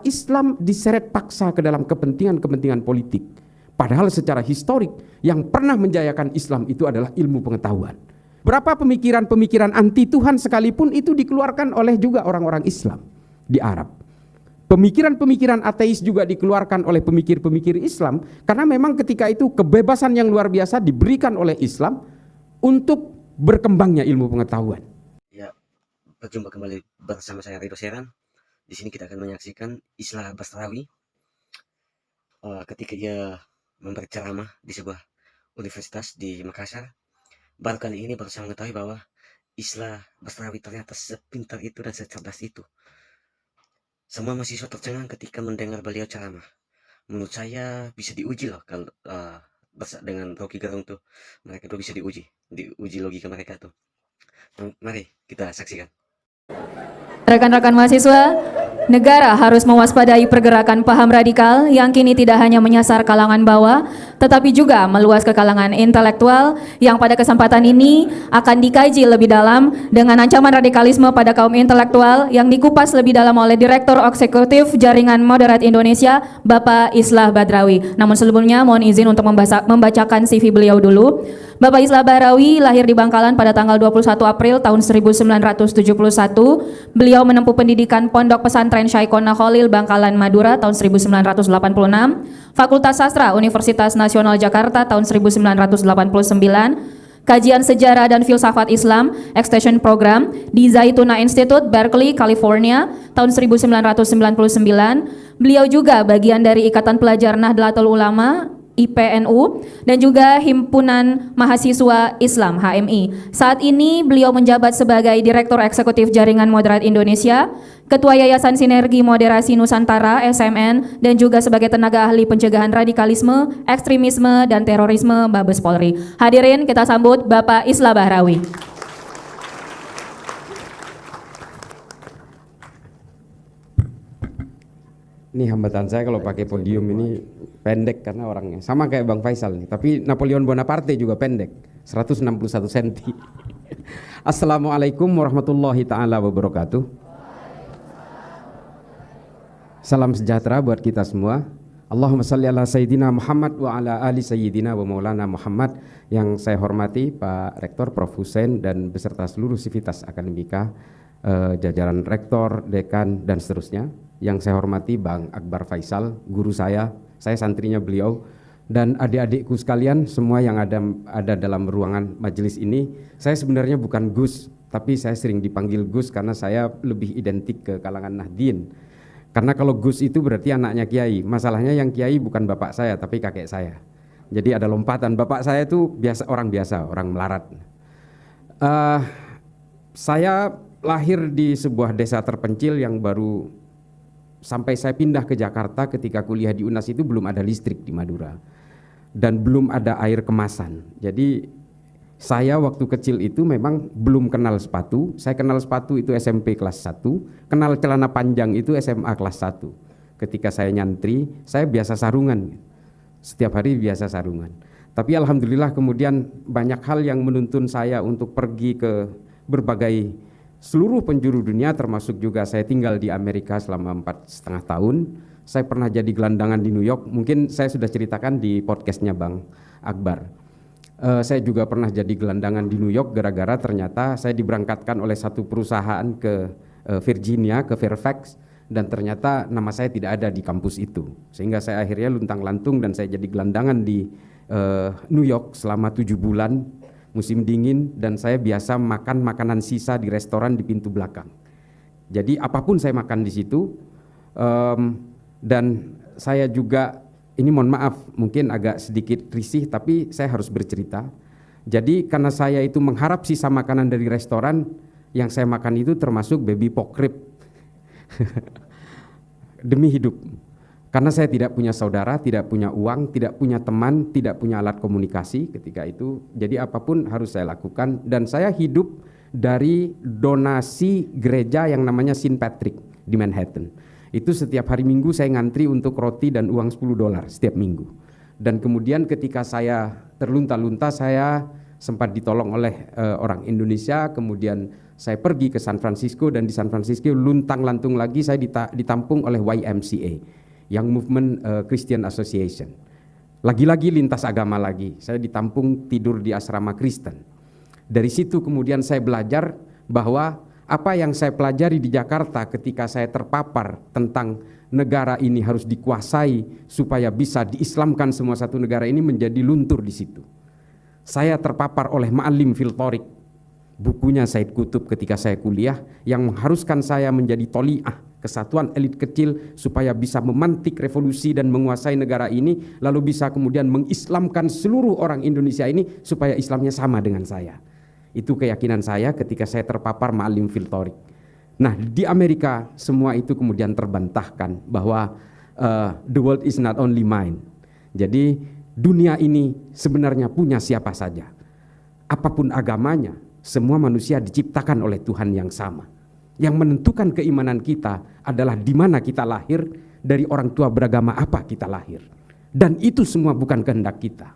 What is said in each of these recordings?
bahwa Islam diseret paksa ke dalam kepentingan-kepentingan politik. Padahal secara historik yang pernah menjayakan Islam itu adalah ilmu pengetahuan. Berapa pemikiran-pemikiran anti Tuhan sekalipun itu dikeluarkan oleh juga orang-orang Islam di Arab. Pemikiran-pemikiran ateis juga dikeluarkan oleh pemikir-pemikir Islam, karena memang ketika itu kebebasan yang luar biasa diberikan oleh Islam untuk berkembangnya ilmu pengetahuan. Ya, berjumpa kembali bersama saya Ridho Seran. Di sini kita akan menyaksikan Islah Bastrawi ketika ia memberi ceramah di sebuah universitas di Makassar. Baru kali ini baru saya mengetahui bahwa Islah Bastrawi ternyata sepintar itu dan secerdas itu. Semua mahasiswa tercengang ketika mendengar beliau ceramah. Menurut saya bisa diuji loh kalau dengan Rocky Gerung tuh, mereka tuh bisa diuji logika mereka tuh. Mari kita saksikan. Rekan-rekan mahasiswa, negara harus mewaspadai pergerakan paham radikal yang kini tidak hanya menyasar kalangan bawah, tetapi juga meluas ke kalangan intelektual yang pada kesempatan ini akan dikaji lebih dalam dengan ancaman radikalisme pada kaum intelektual yang dikupas lebih dalam oleh Direktur Eksekutif Jaringan Moderat Indonesia, Bapak Islah Badrawi. Namun sebelumnya mohon izin untuk membacakan CV beliau dulu. Bapak Islah Badrawi lahir di Bangkalan pada tanggal 21 April tahun 1971. Beliau menempuh pendidikan Pondok Pesantren Syekhona Khalil Bangkalan Madura tahun 1986, Fakultas Sastra Universitas Nasional Jakarta tahun 1989, Kajian Sejarah dan Filsafat Islam Extension Program di Zaytuna Institute, Berkeley, California tahun 1999. Beliau juga bagian dari Ikatan Pelajar Nahdlatul Ulama IPNU dan juga Himpunan Mahasiswa Islam HMI. Saat ini beliau menjabat sebagai Direktur Eksekutif Jaringan Moderat Indonesia, Ketua Yayasan Sinergi Moderasi Nusantara SMN, dan juga sebagai tenaga ahli pencegahan radikalisme, ekstremisme, dan terorisme Mabes Polri. Hadirin, kita sambut Bapak Islah Badrawi. Ini hambatan saya kalau pakai podium ini pendek karena orangnya sama kayak Bang Faisal nih, tapi Napoleon Bonaparte juga pendek, 161 cm. Assalamualaikum warahmatullahi taala wabarakatuh. Salam sejahtera buat kita semua. Allahumma shalli ala sayyidina Muhammad wa ala ali sayyidina wa maulana Muhammad. Yang saya hormati Pak Rektor Prof. Hussein dan beserta seluruh sivitas akademika, jajaran rektor, dekan, dan seterusnya. Yang saya hormati Bang Akbar Faisal, guru saya santrinya beliau, dan adik-adikku sekalian semua yang ada dalam ruangan majelis ini. Saya sebenarnya bukan Gus, tapi saya sering dipanggil Gus karena saya lebih identik ke kalangan Nahdien. Karena kalau Gus itu berarti anaknya Kiai. Masalahnya yang Kiai bukan bapak saya, tapi kakek saya. Jadi ada lompatan. Bapak saya itu orang biasa, orang melarat. Saya lahir di sebuah desa terpencil yang baru. Sampai saya pindah ke Jakarta ketika kuliah di UNAS itu belum ada listrik di Madura dan belum ada air kemasan. Jadi saya waktu kecil itu memang belum kenal sepatu. Saya kenal sepatu itu SMP kelas 1, kenal celana panjang itu SMA kelas 1. Ketika saya nyantri, saya biasa sarungan. Setiap hari biasa sarungan. Tapi alhamdulillah kemudian banyak hal yang menuntun saya untuk pergi ke berbagai seluruh penjuru dunia, termasuk juga saya tinggal di Amerika selama 4,5 tahun. Saya pernah jadi gelandangan di New York, mungkin saya sudah ceritakan di podcastnya Bang Akbar. Saya juga pernah jadi gelandangan di New York gara-gara ternyata saya diberangkatkan oleh satu perusahaan ke Virginia, ke Fairfax, dan ternyata nama saya tidak ada di kampus itu. Sehingga saya akhirnya luntang-lantung dan saya jadi gelandangan di New York selama 7 bulan. Musim dingin, dan saya biasa makan makanan sisa di restoran di pintu belakang. Jadi apapun saya makan di situ, dan saya juga, ini mohon maaf mungkin agak sedikit risih tapi saya harus bercerita. Jadi karena saya itu mengharap sisa makanan dari restoran, yang saya makan itu termasuk baby pork rib. Demi hidup. Karena saya tidak punya saudara, tidak punya uang, tidak punya teman, tidak punya alat komunikasi ketika itu. Jadi apapun harus saya lakukan. Dan saya hidup dari donasi gereja yang namanya St. Patrick di Manhattan. Itu setiap hari Minggu saya ngantri untuk roti dan uang $10 setiap minggu. Dan kemudian ketika saya terlunta-lunta, saya sempat ditolong oleh orang Indonesia. Kemudian Saya pergi ke San Francisco dan di San Francisco luntang-lantung lagi saya ditampung oleh YMCA, Young Movement Christian Association. Lagi-lagi lintas agama lagi, saya ditampung tidur di asrama Kristen. Dari situ kemudian saya belajar bahwa apa yang saya pelajari di Jakarta ketika saya terpapar tentang negara ini harus dikuasai supaya bisa diislamkan semua satu negara ini menjadi luntur di situ. Saya terpapar oleh Ma'alim fil Thoriq, bukunya Said Qutb ketika saya kuliah, yang mengharuskan saya menjadi toli'ah, kesatuan elit kecil, supaya bisa memantik revolusi dan menguasai negara ini, lalu bisa kemudian mengislamkan seluruh orang Indonesia ini supaya Islamnya sama dengan saya. Itu keyakinan saya ketika saya terpapar Ma'alim fil Thoriq. Nah, di Amerika semua itu kemudian terbantahkan bahwa the world is not only mine. Jadi dunia ini sebenarnya punya siapa saja. Apapun agamanya, semua manusia diciptakan oleh Tuhan yang sama. Yang menentukan keimanan kita adalah di mana kita lahir, dari orang tua beragama apa kita lahir. Dan itu semua bukan kehendak kita.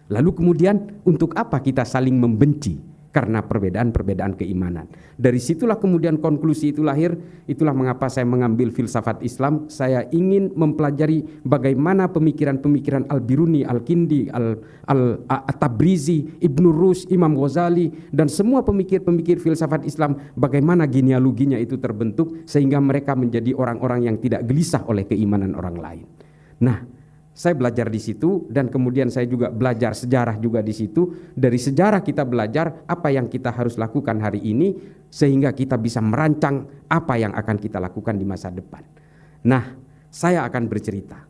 Lalu kemudian untuk apa kita saling membenci? Karena perbedaan-perbedaan keimanan. Dari situlah kemudian konklusi itu lahir. Itulah mengapa saya mengambil filsafat Islam. Saya ingin mempelajari bagaimana pemikiran-pemikiran Al-Biruni, Al-Kindi, At-Tabrizi, Ibnu Rushd, Imam Ghazali, dan semua pemikir-pemikir filsafat Islam, bagaimana genealoginya itu terbentuk sehingga mereka menjadi orang-orang yang tidak gelisah oleh keimanan orang lain. Nah, saya belajar di situ dan kemudian saya juga belajar sejarah juga di situ. Dari sejarah kita belajar apa yang kita harus lakukan hari ini sehingga kita bisa merancang apa yang akan kita lakukan di masa depan. Nah, saya akan bercerita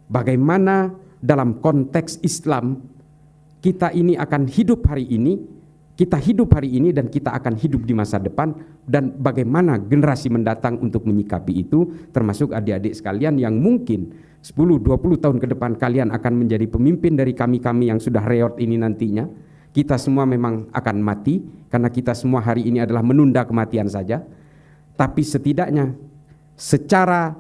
bagaimana dalam konteks Islam kita ini akan hidup hari ini, kita hidup hari ini dan kita akan hidup di masa depan, dan bagaimana generasi mendatang untuk menyikapi itu, termasuk adik-adik sekalian yang mungkin 10-20 tahun ke depan kalian akan menjadi pemimpin dari kami-kami yang sudah reot ini nantinya. Kita semua memang akan mati karena kita semua hari ini adalah menunda kematian saja. Tapi setidaknya secara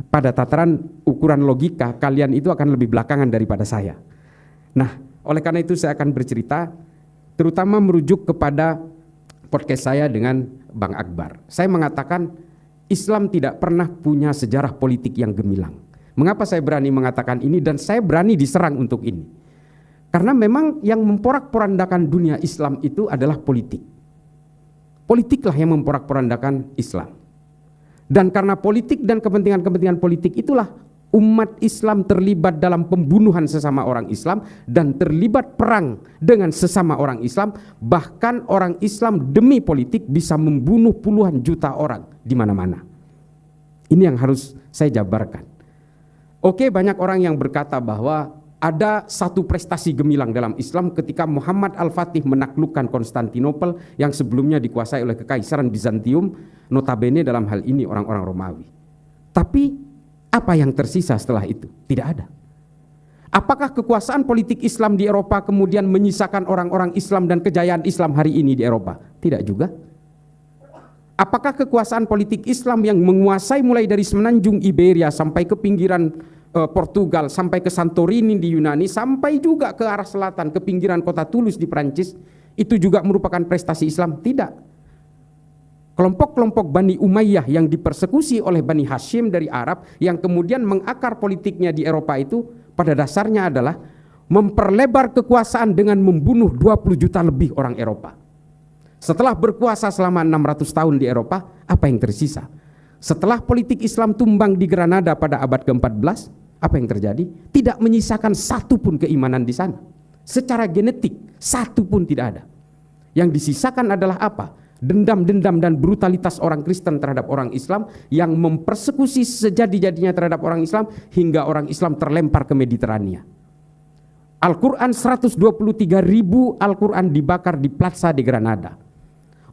pada tataran ukuran logika kalian itu akan lebih belakangan daripada saya. Nah, oleh karena itu saya akan bercerita terutama merujuk kepada podcast saya dengan Bang Akbar. Saya mengatakan Islam tidak pernah punya sejarah politik yang gemilang. Mengapa saya berani mengatakan ini dan saya berani diserang untuk ini? Karena memang yang memporak-porandakan dunia Islam itu adalah politik. Politiklah yang memporak-porandakan Islam. Dan karena politik dan kepentingan-kepentingan politik itulah umat Islam terlibat dalam pembunuhan sesama orang Islam dan terlibat perang dengan sesama orang Islam. Bahkan orang Islam demi politik bisa membunuh puluhan juta orang di mana-mana. Ini yang harus saya jabarkan. Oke, banyak orang yang berkata bahwa ada satu prestasi gemilang dalam Islam ketika Muhammad Al-Fatih menaklukkan Konstantinopel yang sebelumnya dikuasai oleh Kekaisaran Bizantium, notabene dalam hal ini orang-orang Romawi. Tapi apa yang tersisa setelah itu? Tidak ada. Apakah kekuasaan politik Islam di Eropa kemudian menyisakan orang-orang Islam dan kejayaan Islam hari ini di Eropa? Tidak juga. Apakah kekuasaan politik Islam yang menguasai mulai dari semenanjung Iberia sampai ke pinggiran Portugal, sampai ke Santorini di Yunani, sampai juga ke arah selatan, ke pinggiran kota Toulouse di Prancis, itu juga merupakan prestasi Islam? Tidak. Kelompok-kelompok Bani Umayyah yang dipersekusi oleh Bani Hashim dari Arab, yang kemudian mengakar politiknya di Eropa itu, pada dasarnya adalah memperlebar kekuasaan dengan membunuh 20 juta lebih orang Eropa. Setelah berkuasa selama 600 tahun di Eropa, apa yang tersisa? Setelah politik Islam tumbang di Granada pada abad ke-14, apa yang terjadi? Tidak menyisakan satu pun keimanan di sana. Secara genetik, satu pun tidak ada. Yang disisakan adalah apa? Dendam-dendam dan brutalitas orang Kristen terhadap orang Islam yang mempersekusi sejadi-jadinya terhadap orang Islam hingga orang Islam terlempar ke Mediterania. Al-Quran 123.000 Al-Quran dibakar di Plaza de Granada.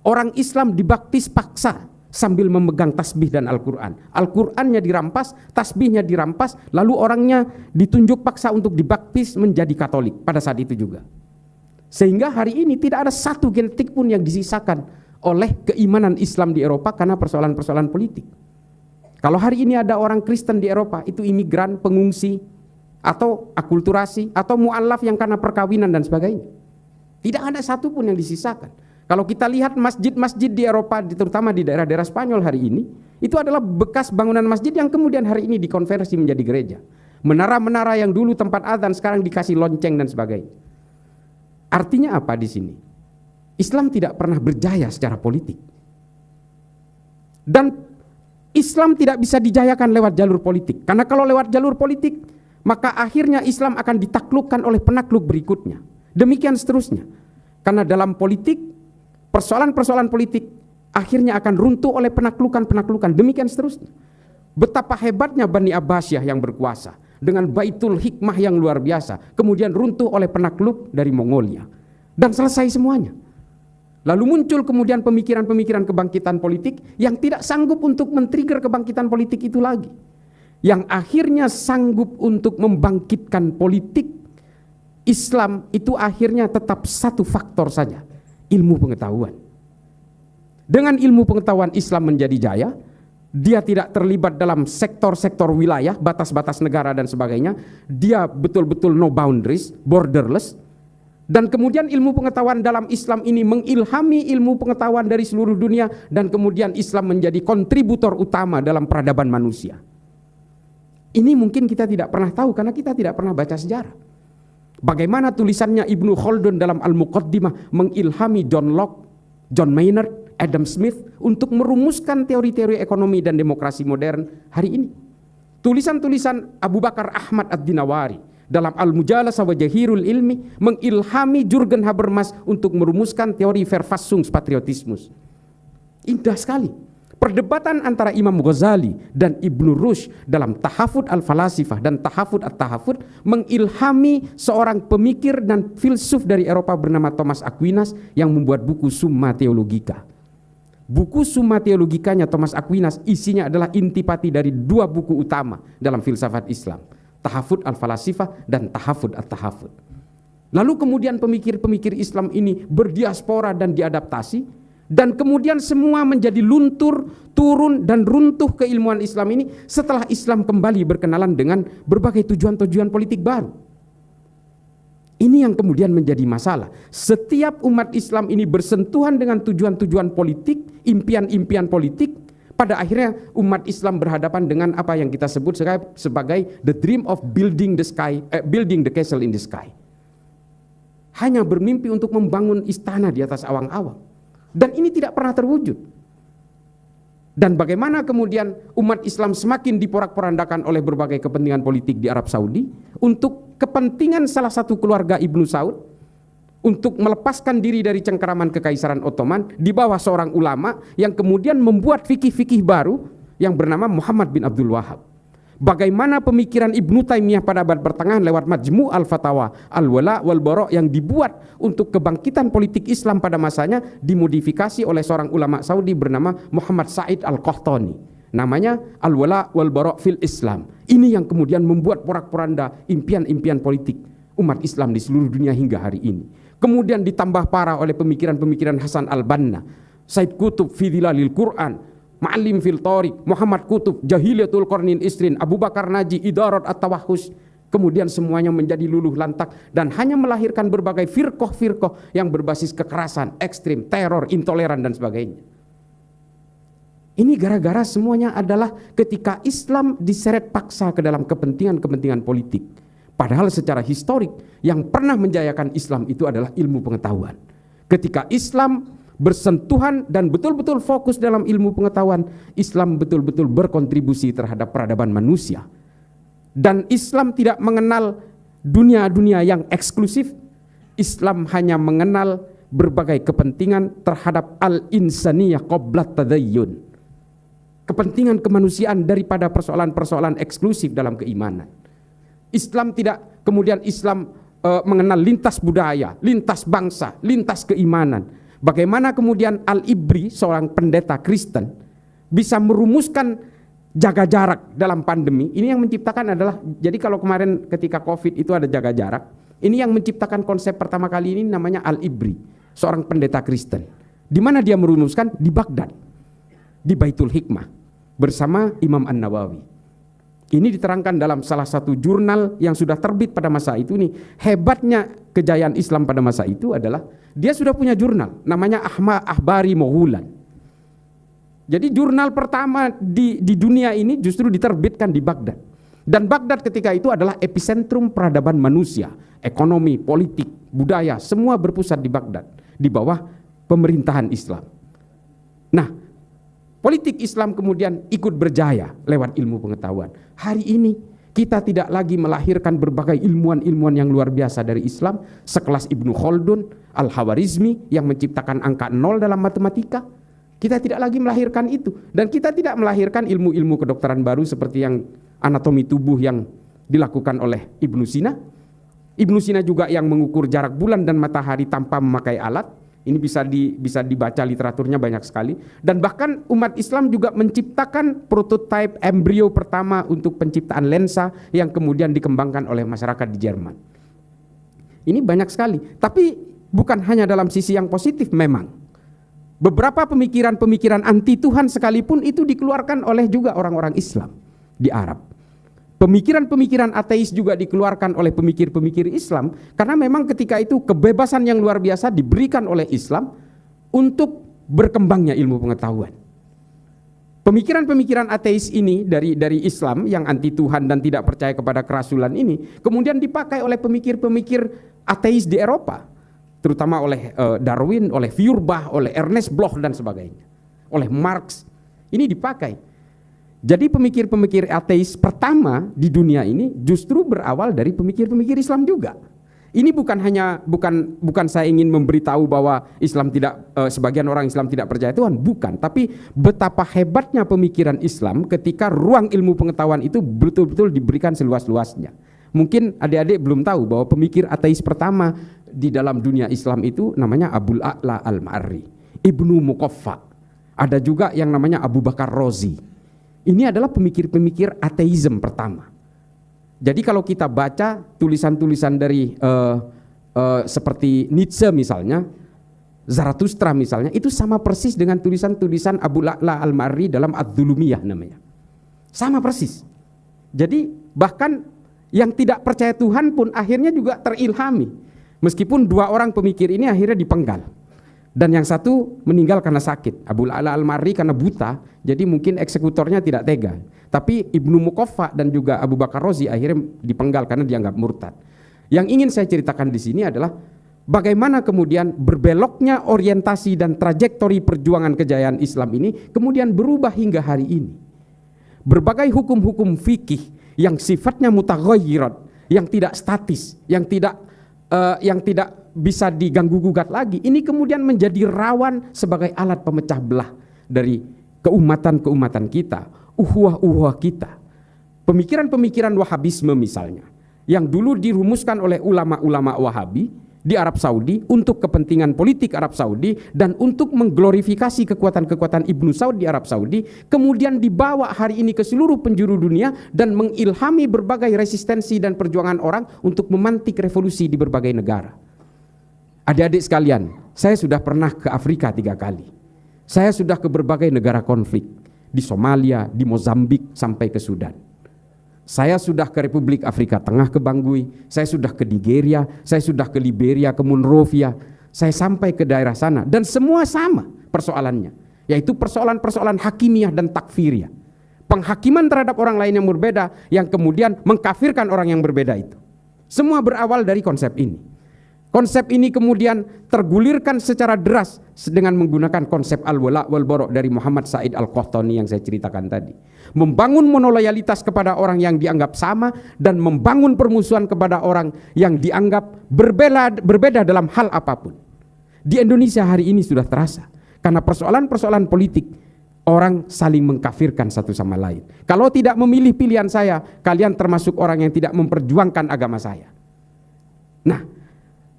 Orang Islam dibaptis paksa sambil memegang tasbih dan Al-Quran. Al-Qurannya dirampas, tasbihnya dirampas, lalu orangnya ditunjuk paksa untuk dibaptis menjadi Katolik pada saat itu juga. Sehingga hari ini tidak ada satu genetik pun yang disisakan oleh keimanan Islam di Eropa karena persoalan-persoalan politik. Kalau hari ini ada orang Kristen di Eropa, itu imigran, pengungsi, atau akulturasi, atau mu'alaf yang karena perkawinan dan sebagainya. Tidak ada satu pun yang disisakan. Kalau kita lihat masjid-masjid di Eropa, terutama di daerah-daerah Spanyol hari ini, itu adalah bekas bangunan masjid yang kemudian hari ini dikonversi menjadi gereja. Menara-menara yang dulu tempat adzan sekarang dikasih lonceng dan sebagainya. Artinya apa di sini? Islam tidak pernah berjaya secara politik. Dan Islam tidak bisa dijayakan lewat jalur politik. Karena kalau lewat jalur politik, maka akhirnya Islam akan ditaklukkan oleh penakluk berikutnya. Demikian seterusnya. Karena dalam politik, persoalan-persoalan politik akhirnya akan runtuh oleh penaklukan-penaklukan. Demikian seterusnya. Betapa hebatnya Bani Abbasiyah yang berkuasa dengan Baitul Hikmah yang luar biasa, kemudian runtuh oleh penakluk dari Mongolia. Dan selesai semuanya. Lalu muncul kemudian pemikiran-pemikiran kebangkitan politik yang tidak sanggup untuk men-trigger kebangkitan politik itu lagi. Yang akhirnya sanggup untuk membangkitkan politik Islam itu akhirnya tetap satu faktor saja, ilmu pengetahuan. Dengan ilmu pengetahuan Islam menjadi jaya, dia tidak terlibat dalam sektor-sektor wilayah, batas-batas negara dan sebagainya. Dia betul-betul no boundaries, borderless. Dan kemudian ilmu pengetahuan dalam Islam ini mengilhami ilmu pengetahuan dari seluruh dunia, dan kemudian Islam menjadi kontributor utama dalam peradaban manusia. Ini mungkin kita tidak pernah tahu karena kita tidak pernah baca sejarah. Bagaimana tulisannya Ibnu Khaldun dalam Al-Muqaddimah mengilhami John Locke, John Maynard, Adam Smith untuk merumuskan teori-teori ekonomi dan demokrasi modern hari ini. Tulisan-tulisan Abu Bakar Ahmad Ad-Dinawari dalam Al-Mujalasah wa Jahirul Ilmi mengilhami Jürgen Habermas untuk merumuskan teori Verfassungspatriotismus. Indah sekali. Perdebatan antara Imam Ghazali dan Ibnu Rushd dalam Tahafud Al-Falasifah dan Tahafud At-Tahafud mengilhami seorang pemikir dan filsuf dari Eropa bernama Thomas Aquinas yang membuat buku Summa Theologica. Buku Summa Theologicanya Thomas Aquinas isinya adalah intipati dari dua buku utama dalam filsafat Islam, Tahafud Al-Falasifah dan Tahafud At-Tahafud. Lalu kemudian pemikir-pemikir Islam ini berdiaspora dan diadaptasi, dan kemudian semua menjadi luntur, turun dan runtuh keilmuan Islam ini setelah Islam kembali berkenalan dengan berbagai tujuan-tujuan politik baru. Ini yang kemudian menjadi masalah. Setiap umat Islam ini bersentuhan dengan tujuan-tujuan politik, impian-impian politik, pada akhirnya umat Islam berhadapan dengan apa yang kita sebut sebagai the dream of building the castle in the sky. Hanya bermimpi untuk membangun istana di atas awang-awang. Dan ini tidak pernah terwujud. Dan bagaimana kemudian umat Islam semakin diporak-porandakan oleh berbagai kepentingan politik di Arab Saudi untuk kepentingan salah satu keluarga Ibnu Saud untuk melepaskan diri dari cengkeraman Kekaisaran Ottoman di bawah seorang ulama yang kemudian membuat fikih-fikih baru yang bernama Muhammad bin Abdul Wahab. Bagaimana pemikiran Ibnu Taimiyah pada abad pertengahan lewat Majmu' al-Fatawa, Al-Wala' wal-Bara' yang dibuat untuk kebangkitan politik Islam pada masanya dimodifikasi oleh seorang ulama Saudi bernama Muhammad Said Al-Qahtani. Namanya Al-Wala' wal-Bara' fil Islam. Ini yang kemudian membuat porak-poranda impian-impian politik umat Islam di seluruh dunia hingga hari ini. Kemudian ditambah parah oleh pemikiran-pemikiran Hasan Al-Banna, Said Qutb fi Dhilalil Quran, Ma'alim fil Tariq, Muhammad Qutb, Jahiliyatul Qarnin Isrin, Abu Bakar Naji, Idarat At-Tawahhus. Kemudian semuanya menjadi luluh lantak dan hanya melahirkan berbagai firqah-firqah yang berbasis kekerasan, ekstrim, teror, intoleran dan sebagainya. Ini gara-gara semuanya adalah ketika Islam diseret paksa ke dalam kepentingan-kepentingan politik. Padahal secara historik yang pernah menjayakan Islam itu adalah ilmu pengetahuan. Ketika Islam bersentuhan dan betul-betul fokus dalam ilmu pengetahuan, Islam betul-betul berkontribusi terhadap peradaban manusia. Dan Islam tidak mengenal dunia-dunia yang eksklusif. Islam hanya mengenal berbagai kepentingan terhadap al-insaniyah qablat tadayyun. Kepentingan kemanusiaan daripada persoalan-persoalan eksklusif dalam keimanan. Islam tidak kemudian mengenal lintas budaya, lintas bangsa, lintas keimanan. Bagaimana kemudian Al-Ibri, seorang pendeta Kristen, bisa merumuskan jaga jarak dalam pandemi. Ini yang menciptakan adalah, jadi kalau kemarin ketika COVID itu ada jaga jarak, ini yang menciptakan konsep pertama kali ini namanya Al-Ibri, seorang pendeta Kristen. Di mana dia merumuskan? Di Baghdad, di Baitul Hikmah, bersama Imam An-Nawawi. Ini diterangkan dalam salah satu jurnal yang sudah terbit pada masa itu nih. Hebatnya kejayaan Islam pada masa itu adalah dia sudah punya jurnal namanya Akhbari Moghulan. Jadi jurnal pertama di dunia ini justru diterbitkan di Baghdad. Dan Baghdad ketika itu adalah epicentrum peradaban manusia, ekonomi, politik, budaya, semua berpusat di Baghdad di bawah pemerintahan Islam. Nah, politik Islam kemudian ikut berjaya lewat ilmu pengetahuan. Hari ini kita tidak lagi melahirkan berbagai ilmuwan-ilmuwan yang luar biasa dari Islam, sekelas Ibnu Khaldun, Al-Khawarizmi yang menciptakan angka 0 dalam matematika. Kita tidak lagi melahirkan itu, dan kita tidak melahirkan ilmu-ilmu kedokteran baru seperti yang anatomi tubuh yang dilakukan oleh Ibnu Sina. Ibnu Sina juga yang mengukur jarak bulan dan matahari tanpa memakai alat. Ini bisa dibaca literaturnya banyak sekali. Dan bahkan umat Islam juga menciptakan prototipe embrio pertama untuk penciptaan lensa yang kemudian dikembangkan oleh masyarakat di Jerman. Ini banyak sekali. Tapi bukan hanya dalam sisi yang positif memang. Beberapa pemikiran-pemikiran anti Tuhan sekalipun itu dikeluarkan oleh juga orang-orang Islam di Arab. Pemikiran-pemikiran ateis juga dikeluarkan oleh pemikir-pemikir Islam, karena memang ketika itu kebebasan yang luar biasa diberikan oleh Islam untuk berkembangnya ilmu pengetahuan. Pemikiran-pemikiran ateis ini dari Islam yang anti Tuhan dan tidak percaya kepada kerasulan ini kemudian dipakai oleh pemikir-pemikir ateis di Eropa, terutama oleh Darwin, oleh Feuerbach, oleh Ernest Bloch dan sebagainya, oleh Marx. Ini dipakai. Jadi pemikir-pemikir ateis pertama di dunia ini justru berawal dari pemikir-pemikir Islam juga. Ini bukan saya ingin memberitahu bahwa Islam tidak sebagian orang Islam tidak percaya Tuhan, bukan, tapi betapa hebatnya pemikiran Islam ketika ruang ilmu pengetahuan itu betul-betul diberikan seluas-luasnya. Mungkin adik-adik belum tahu bahwa pemikir ateis pertama di dalam dunia Islam itu namanya Abul A'la Al-Ma'arri, Ibnu Muqaffa. Ada juga yang namanya Abu Bakar Razi. Ini adalah pemikir-pemikir ateisme pertama. Jadi kalau kita baca tulisan-tulisan dari seperti Nietzsche misalnya, Zarathustra misalnya, itu sama persis dengan tulisan-tulisan Abu La'la Al-Ma'arri dalam Ad-Dhulumiyah namanya. Sama persis. Jadi bahkan yang tidak percaya Tuhan pun akhirnya juga terilhami. Meskipun dua orang pemikir ini akhirnya dipenggal. Dan yang satu meninggal karena sakit. Abu La'la Al-Ma'arri karena buta, jadi mungkin eksekutornya tidak tega. Tapi Ibnu Muqaffa dan juga Abu Bakar Razi akhirnya dipenggal karena dianggap murtad. Yang ingin saya ceritakan di sini adalah bagaimana kemudian berbeloknya orientasi dan trajektori perjuangan kejayaan Islam ini kemudian berubah hingga hari ini. Berbagai hukum-hukum fikih yang sifatnya mutaghayyirat, yang tidak statis, yang tidak bisa diganggu gugat lagi, ini kemudian menjadi rawan sebagai alat pemecah belah dari keumatan kita, uhuah kita. Pemikiran-pemikiran Wahabisme misalnya, yang dulu dirumuskan oleh ulama-ulama Wahabi di Arab Saudi untuk kepentingan politik Arab Saudi dan untuk mengglorifikasi kekuatan-kekuatan Ibnu Saud di Arab Saudi, kemudian dibawa hari ini ke seluruh penjuru dunia dan mengilhami berbagai resistensi dan perjuangan orang untuk memantik revolusi di berbagai negara. Adik-adik sekalian, saya sudah pernah ke Afrika 3 kali. Saya sudah ke berbagai negara konflik, di Somalia, di Mozambik, sampai ke Sudan. Saya sudah ke Republik Afrika Tengah, ke Bangui, saya sudah ke Nigeria, saya sudah ke Liberia, ke Monrovia, saya sampai ke daerah sana, dan semua sama persoalannya, yaitu persoalan-persoalan hakimiyah dan takfiriyah. Penghakiman terhadap orang lain yang berbeda, yang kemudian mengkafirkan orang yang berbeda itu. Semua berawal dari konsep ini. Konsep ini kemudian tergulirkan secara deras dengan menggunakan konsep al-wala wal bara dari Muhammad Said Al-Qahtani yang saya ceritakan tadi. Membangun monoloyalitas kepada orang yang dianggap sama dan membangun permusuhan kepada orang yang dianggap berbeda dalam hal apapun. Di Indonesia hari ini sudah terasa karena persoalan-persoalan politik orang saling mengkafirkan satu sama lain. Kalau tidak memilih pilihan saya, kalian termasuk orang yang tidak memperjuangkan agama saya. Nah,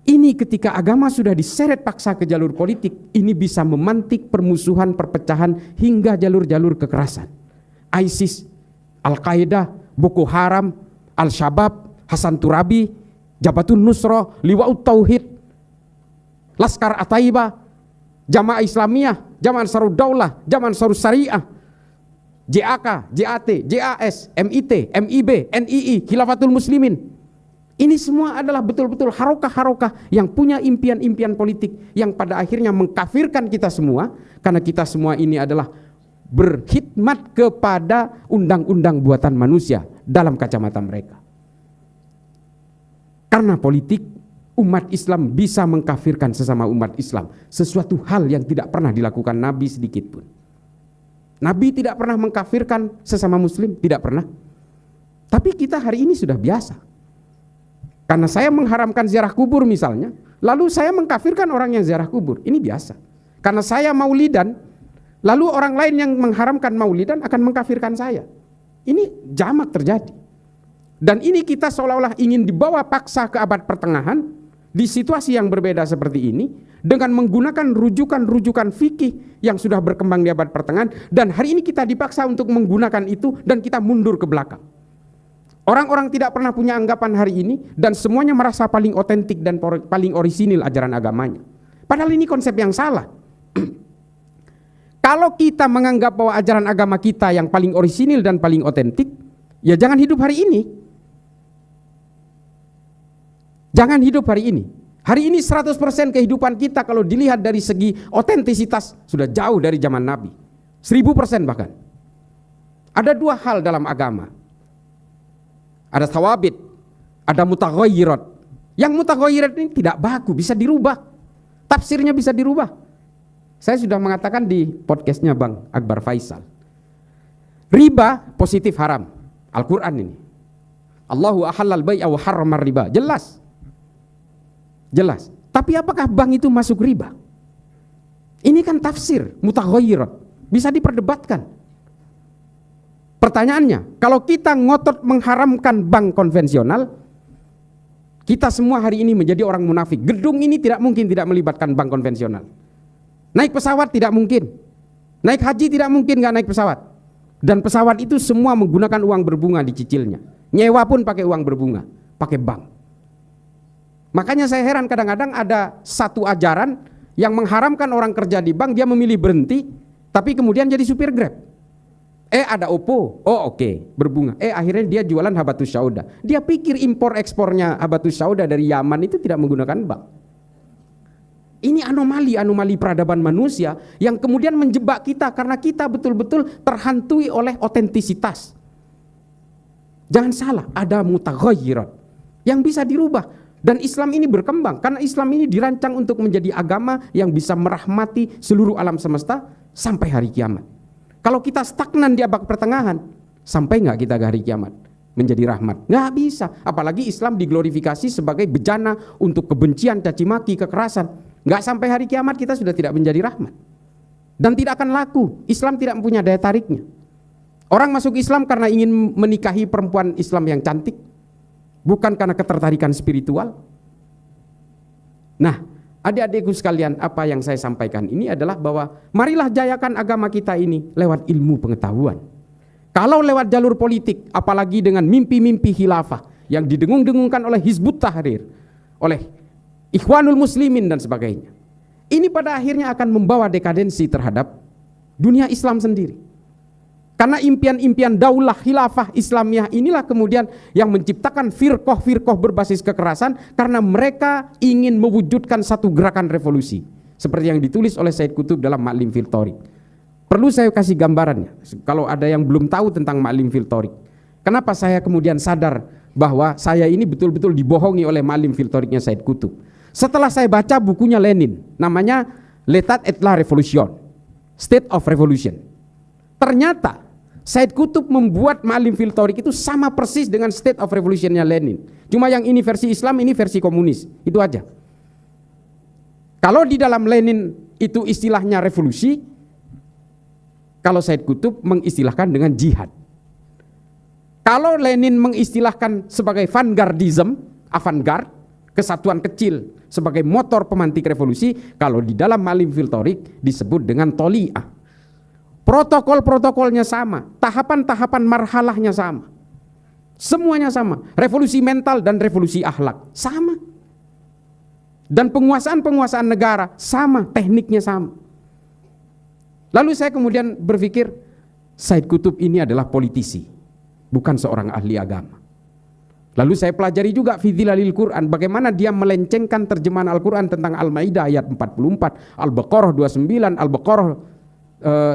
ini ketika agama sudah diseret paksa ke jalur politik, ini bisa memantik permusuhan, perpecahan hingga jalur-jalur kekerasan. ISIS, Al-Qaeda, Boko Haram, Al-Shabaab, Hasan Turabi, Jabhatun Nusra, Liwa'ut Tauhid, Laskar At-Taibah, Jamaah Islamiyah, Jamaah Ansarud Daulah, Jamaah Ansarus Syariah, JAK, JAT, JAS, MIT, MIB, NII, Khilafatul Muslimin. Ini semua adalah betul-betul harokah-harokah yang punya impian-impian politik yang pada akhirnya mengkafirkan kita semua, karena kita semua ini adalah berkhidmat kepada undang-undang buatan manusia dalam kacamata mereka. Karena politik, umat Islam bisa mengkafirkan sesama umat Islam, sesuatu hal yang tidak pernah dilakukan Nabi sedikit pun. Nabi tidak pernah mengkafirkan sesama muslim, tidak pernah. Tapi kita hari ini sudah biasa. Karena saya mengharamkan ziarah kubur misalnya, lalu saya mengkafirkan orang yang ziarah kubur, ini biasa. Karena saya maulidan, lalu orang lain yang mengharamkan maulidan akan mengkafirkan saya. Ini jamak terjadi. Dan ini kita seolah-olah ingin dibawa paksa ke abad pertengahan, di situasi yang berbeda seperti ini, dengan menggunakan rujukan-rujukan fikih yang sudah berkembang di abad pertengahan, dan hari ini kita dipaksa untuk menggunakan itu dan kita mundur ke belakang. Orang-orang tidak pernah punya anggapan hari ini dan semuanya merasa paling otentik dan paling orisinil ajaran agamanya. Padahal ini konsep yang salah. Kalau kita menganggap bahwa ajaran agama kita yang paling orisinil dan paling otentik, ya jangan hidup hari ini. Jangan hidup hari ini. Hari ini 100% kehidupan kita kalau dilihat dari segi otentisitas sudah jauh dari zaman Nabi. 1000% bahkan. Ada dua hal dalam agama. Ada thawabit, ada mutaghayyirat. Yang mutaghayyirat ini tidak baku, bisa dirubah. Tafsirnya bisa dirubah. Saya sudah mengatakan di podcastnya Bang Akbar Faisal. Riba positif haram. Al-Quran ini. Allahu ahallal bai'a wa harramar riba. Jelas. Jelas. Tapi apakah bank itu masuk riba? Ini kan tafsir mutaghayyirat, bisa diperdebatkan. Pertanyaannya, kalau kita ngotot mengharamkan bank konvensional, kita semua hari ini menjadi orang munafik. Gedung ini tidak mungkin tidak melibatkan bank konvensional. Naik pesawat tidak mungkin. Naik haji tidak mungkin nggak naik pesawat. Dan pesawat itu semua menggunakan uang berbunga dicicilnya. Nyewa pun pakai uang berbunga, pakai bank. Makanya saya heran kadang-kadang ada satu ajaran yang mengharamkan orang kerja di bank, dia memilih berhenti, tapi kemudian jadi supir Grab. Ada Oppo, oke, berbunga. Akhirnya dia jualan habatus sauda. Dia pikir impor ekspornya habatus sauda dari Yaman itu tidak menggunakan bank. Ini anomali peradaban manusia yang kemudian menjebak kita karena kita betul-betul terhantui oleh otentisitas. Jangan salah, ada mutaghayyirat yang bisa dirubah. Dan Islam ini berkembang karena Islam ini dirancang untuk menjadi agama yang bisa merahmati seluruh alam semesta sampai hari kiamat. Kalau kita stagnan di abad pertengahan, sampai nggak kita ke hari kiamat menjadi rahmat? Nggak bisa. Apalagi Islam diglorifikasi sebagai bejana untuk kebencian, caci maki, kekerasan. Nggak sampai hari kiamat kita sudah tidak menjadi rahmat. Dan tidak akan laku. Islam tidak mempunyai daya tariknya. Orang masuk Islam karena ingin menikahi perempuan Islam yang cantik, bukan karena ketertarikan spiritual. Nah, adik-adikku sekalian, apa yang saya sampaikan ini adalah bahwa marilah jayakan agama kita ini lewat ilmu pengetahuan. Kalau lewat jalur politik, apalagi dengan mimpi-mimpi khilafah yang didengung-dengungkan oleh Hizbut Tahrir, oleh Ikhwanul Muslimin dan sebagainya, ini pada akhirnya akan membawa dekadensi terhadap dunia Islam sendiri. Karena impian-impian daulah khilafah Islamiyah inilah kemudian yang menciptakan firqoh-firqoh berbasis kekerasan karena mereka ingin mewujudkan satu gerakan revolusi. Seperti yang ditulis oleh Said Qutb dalam Ma'lim fil Thoriq. Perlu saya kasih gambarannya, kalau ada yang belum tahu tentang Ma'lim fil Thoriq. Kenapa saya kemudian sadar bahwa saya ini betul-betul dibohongi oleh Ma'lim fil Thoriqnya Said Qutb. Setelah saya baca bukunya Lenin, namanya L'état et la Révolution, State of Revolution. Ternyata Said Qutb membuat Ma'lim fil Thoriq itu sama persis dengan State of Revolution-nya Lenin. Cuma yang ini versi Islam, ini versi komunis. Itu aja. Kalau di dalam Lenin itu istilahnya revolusi, kalau Said Qutb mengistilahkan dengan jihad. Kalau Lenin mengistilahkan sebagai vanguardism, avant-garde, kesatuan kecil sebagai motor pemantik revolusi, kalau di dalam Ma'lim fil Thoriq disebut dengan toli'ah. Protokol-protokolnya sama, tahapan-tahapan marhalahnya sama. Semuanya sama, revolusi mental dan revolusi akhlak sama. Dan penguasaan-penguasaan negara sama, tekniknya sama. Lalu saya kemudian berpikir, Said Qutb ini adalah politisi, bukan seorang ahli agama. Lalu saya pelajari juga fi Dhilalil Quran, bagaimana dia melencengkan terjemahan Al-Quran tentang Al-Maidah ayat 44, Al-Baqarah 29, Al-Baqarah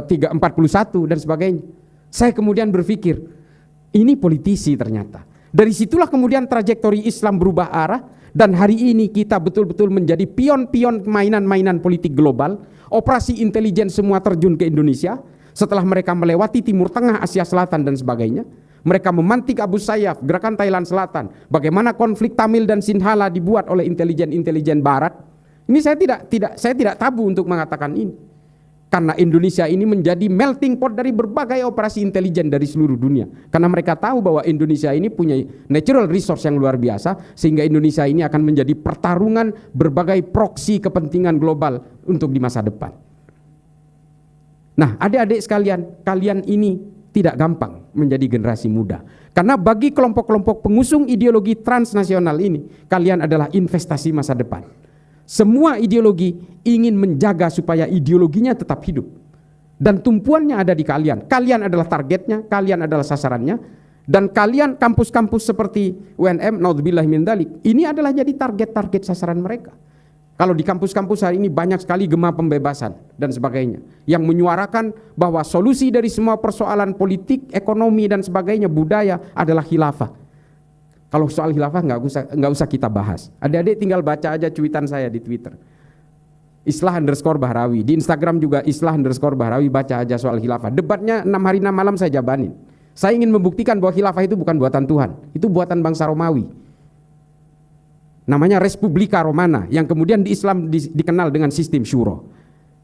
341 dan sebagainya. Saya kemudian berpikir, ini politisi ternyata. Dari situlah kemudian trajektori Islam berubah arah, dan hari ini kita betul-betul menjadi pion-pion mainan-mainan politik global. Operasi intelijen semua terjun ke Indonesia setelah mereka melewati Timur Tengah, Asia Selatan dan sebagainya. Mereka memantik Abu Sayyaf, gerakan Thailand Selatan. Bagaimana konflik Tamil dan Sinhala dibuat oleh intelijen-intelijen Barat. Ini saya tidak tabu untuk mengatakan ini. Karena Indonesia ini menjadi melting pot dari berbagai operasi intelijen dari seluruh dunia. Karena mereka tahu bahwa Indonesia ini punya natural resource yang luar biasa, sehingga Indonesia ini akan menjadi pertarungan berbagai proksi kepentingan global untuk di masa depan. Nah, adik-adik sekalian, kalian ini tidak gampang menjadi generasi muda. Karena bagi kelompok-kelompok pengusung ideologi transnasional ini, kalian adalah investasi masa depan. Semua ideologi ingin menjaga supaya ideologinya tetap hidup. Dan tumpuannya ada di kalian. Kalian adalah targetnya, kalian adalah sasarannya. Dan kalian kampus-kampus seperti UNM, naudzubillah min dzalik, ini adalah jadi target-target sasaran mereka. Kalau di kampus-kampus hari ini banyak sekali gema pembebasan dan sebagainya, yang menyuarakan bahwa solusi dari semua persoalan politik, ekonomi dan sebagainya, budaya adalah khilafah. Kalau soal khilafah nggak usah kita bahas. Adik-adik tinggal baca aja cuitan saya di Twitter. Islah_Bahrawi. Di Instagram juga Islah_Bahrawi, baca aja soal khilafah. Debatnya 6 hari 6 malam saya jabanin. Saya ingin membuktikan bahwa khilafah itu bukan buatan Tuhan, itu buatan bangsa Romawi. Namanya Respublika Romana, yang kemudian di Islam dikenal dengan sistem syuro.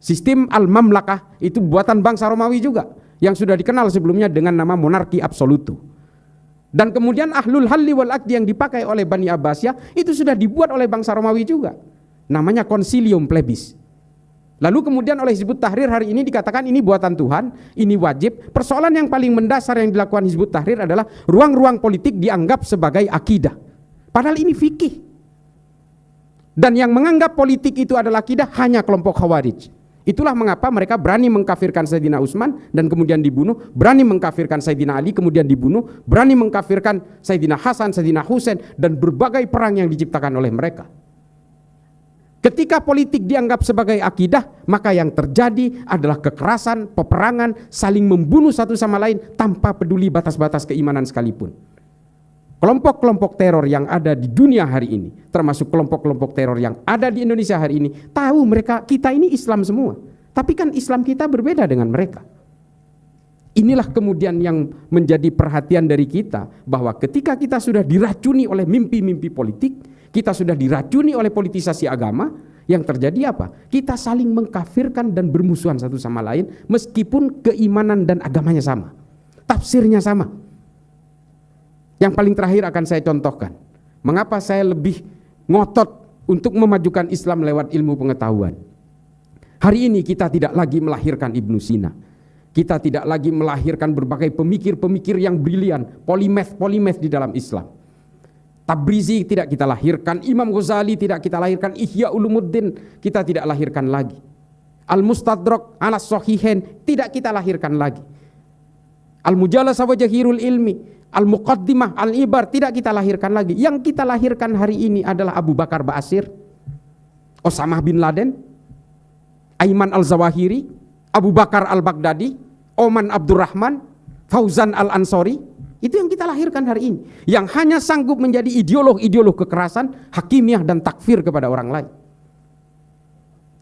Sistem al-mamlakah itu buatan bangsa Romawi juga, yang sudah dikenal sebelumnya dengan nama monarki absolutu. Dan kemudian ahlul halli wal aqdi yang dipakai oleh Bani Abbasiyah itu sudah dibuat oleh bangsa Romawi juga. Namanya Concilium Plebis. Lalu kemudian oleh Hizbut Tahrir hari ini dikatakan ini buatan Tuhan, ini wajib. Persoalan yang paling mendasar yang dilakukan Hizbut Tahrir adalah ruang-ruang politik dianggap sebagai akidah. Padahal ini fikih. Dan yang menganggap politik itu adalah akidah hanya kelompok Khawarij. Itulah mengapa mereka berani mengkafirkan Sayyidina Utsman dan kemudian dibunuh, berani mengkafirkan Sayyidina Ali kemudian dibunuh, berani mengkafirkan Sayyidina Hasan, Sayyidina Husain, dan berbagai perang yang diciptakan oleh mereka. Ketika politik dianggap sebagai akidah, maka yang terjadi adalah kekerasan, peperangan, saling membunuh satu sama lain tanpa peduli batas-batas keimanan sekalipun. Kelompok-kelompok teror yang ada di dunia hari ini, termasuk kelompok-kelompok teror yang ada di Indonesia hari ini, tahu mereka kita ini Islam semua. Tapi kan Islam kita berbeda dengan mereka. Inilah kemudian yang menjadi perhatian dari kita, bahwa ketika kita sudah diracuni oleh mimpi-mimpi politik, kita sudah diracuni oleh politisasi agama, yang terjadi apa? Kita saling mengkafirkan dan bermusuhan satu sama lain, meskipun keimanan dan agamanya sama, tafsirnya sama. Yang paling terakhir akan saya contohkan, mengapa saya lebih ngotot untuk memajukan Islam lewat ilmu pengetahuan. Hari ini kita tidak lagi melahirkan Ibnu Sina, kita tidak lagi melahirkan berbagai pemikir-pemikir yang brilian, polimath di dalam Islam. Tabrizi tidak kita lahirkan, Imam Ghazali tidak kita lahirkan, Ihya Ulumuddin kita tidak lahirkan lagi, Al-Mustadrak ala Sahihain tidak kita lahirkan lagi, Al-Mujalasah wa Jahirul Ilmi, Al-Muqaddimah, Al-Ibar tidak kita lahirkan lagi. Yang kita lahirkan hari ini adalah Abu Bakar Ba'asyir, Osamah bin Laden, Aiman Al-Zawahiri, Abu Bakar Al-Baghdadi, Oman Abdurrahman, Fauzan Al-Ansori. Itu yang kita lahirkan hari ini, yang hanya sanggup menjadi ideolog kekerasan, hakimiyah dan takfir kepada orang lain.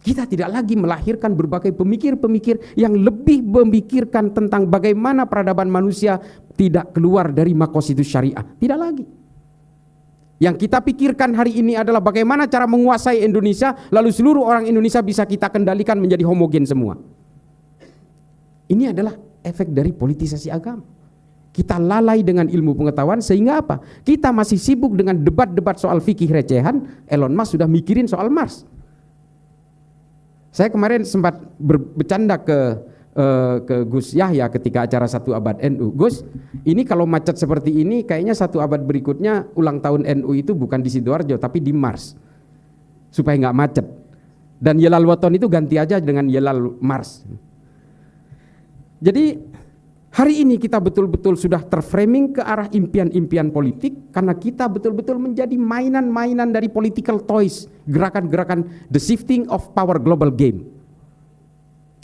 Kita tidak lagi melahirkan berbagai pemikir-pemikir yang lebih memikirkan tentang bagaimana peradaban manusia tidak keluar dari maqasidus syariah. Tidak lagi. Yang kita pikirkan hari ini adalah bagaimana cara menguasai Indonesia, lalu seluruh orang Indonesia bisa kita kendalikan menjadi homogen semua. Ini adalah efek dari politisasi agama. Kita lalai dengan ilmu pengetahuan, sehingga apa? Kita masih sibuk dengan debat-debat soal fikih recehan. Elon Musk sudah mikirin soal Mars. Saya kemarin sempat bercanda ke Gus Yahya ketika acara 1 abad NU. Gus, ini kalau macet seperti ini kayaknya 1 abad berikutnya ulang tahun NU itu bukan di Sidoarjo tapi di Mars, supaya nggak macet. Dan Yelal Waton itu ganti aja dengan Yelal Mars. Jadi Hari ini kita betul-betul sudah terframing ke arah impian-impian politik karena kita betul-betul menjadi mainan-mainan dari political toys, gerakan-gerakan the shifting of power global game.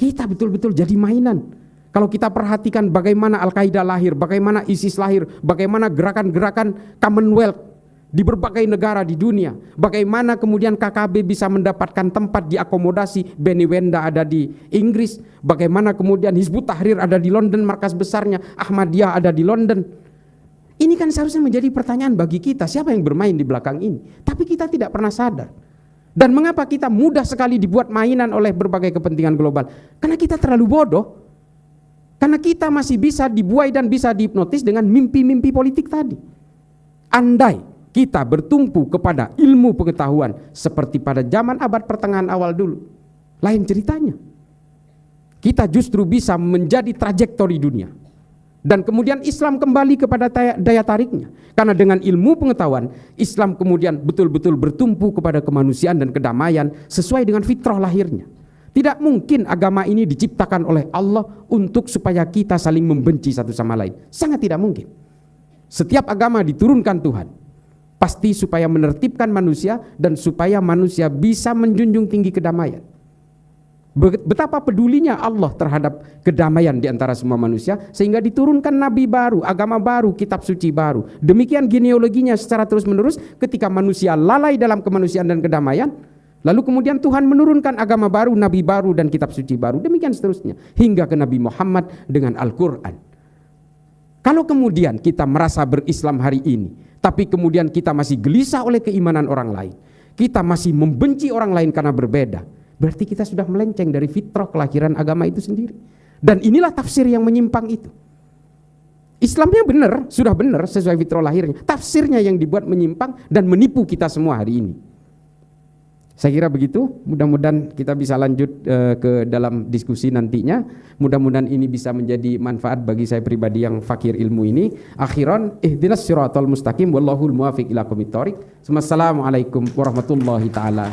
Kita betul-betul jadi mainan. Kalau kita perhatikan bagaimana Al-Qaeda lahir, bagaimana ISIS lahir, bagaimana gerakan-gerakan Commonwealth di berbagai negara di dunia, bagaimana kemudian KKB bisa mendapatkan tempat diakomodasi, Beni Wenda ada di Inggris, bagaimana kemudian Hizbut Tahrir ada di London, markas besarnya, Ahmadiyah ada di London. Ini kan seharusnya menjadi pertanyaan bagi kita, siapa yang bermain di belakang ini? Tapi kita tidak pernah sadar. Dan mengapa kita mudah sekali dibuat mainan oleh berbagai kepentingan global? Karena kita terlalu bodoh. Karena kita masih bisa dibuai dan bisa dihipnotis dengan mimpi-mimpi politik tadi. Andai kita bertumpu kepada ilmu pengetahuan seperti pada zaman abad pertengahan awal dulu, lain ceritanya. Kita justru bisa menjadi trajektori dunia. Dan kemudian Islam kembali kepada daya tariknya. Karena dengan ilmu pengetahuan, Islam kemudian betul-betul bertumpu kepada kemanusiaan dan kedamaian sesuai dengan fitrah lahirnya. Tidak mungkin agama ini diciptakan oleh Allah untuk supaya kita saling membenci satu sama lain. Sangat tidak mungkin. Setiap agama diturunkan Tuhan pasti supaya menertibkan manusia dan supaya manusia bisa menjunjung tinggi kedamaian. Betapa pedulinya Allah terhadap kedamaian di antara semua manusia sehingga diturunkan nabi baru, agama baru, kitab suci baru. Demikian genealoginya secara terus-menerus ketika manusia lalai dalam kemanusiaan dan kedamaian, lalu kemudian Tuhan menurunkan agama baru, nabi baru dan kitab suci baru. Demikian seterusnya hingga ke Nabi Muhammad dengan Al-Qur'an. Kalau kemudian kita merasa berislam hari ini, tapi kemudian kita masih gelisah oleh keimanan orang lain, kita masih membenci orang lain karena berbeda, berarti kita sudah melenceng dari fitrah kelahiran agama itu sendiri. Dan inilah tafsir yang menyimpang itu. Islamnya benar, sudah benar sesuai fitrah lahirnya. Tafsirnya yang dibuat menyimpang dan menipu kita semua hari ini. Saya kira begitu, mudah-mudahan kita bisa lanjut ke dalam diskusi nantinya. Mudah-mudahan ini bisa menjadi manfaat bagi saya pribadi yang fakir ilmu ini. Akhiran, ihdinas siratal mustaqim wallahul muwafiq ila aqwamit thoriq. Assalamualaikum warahmatullahi taala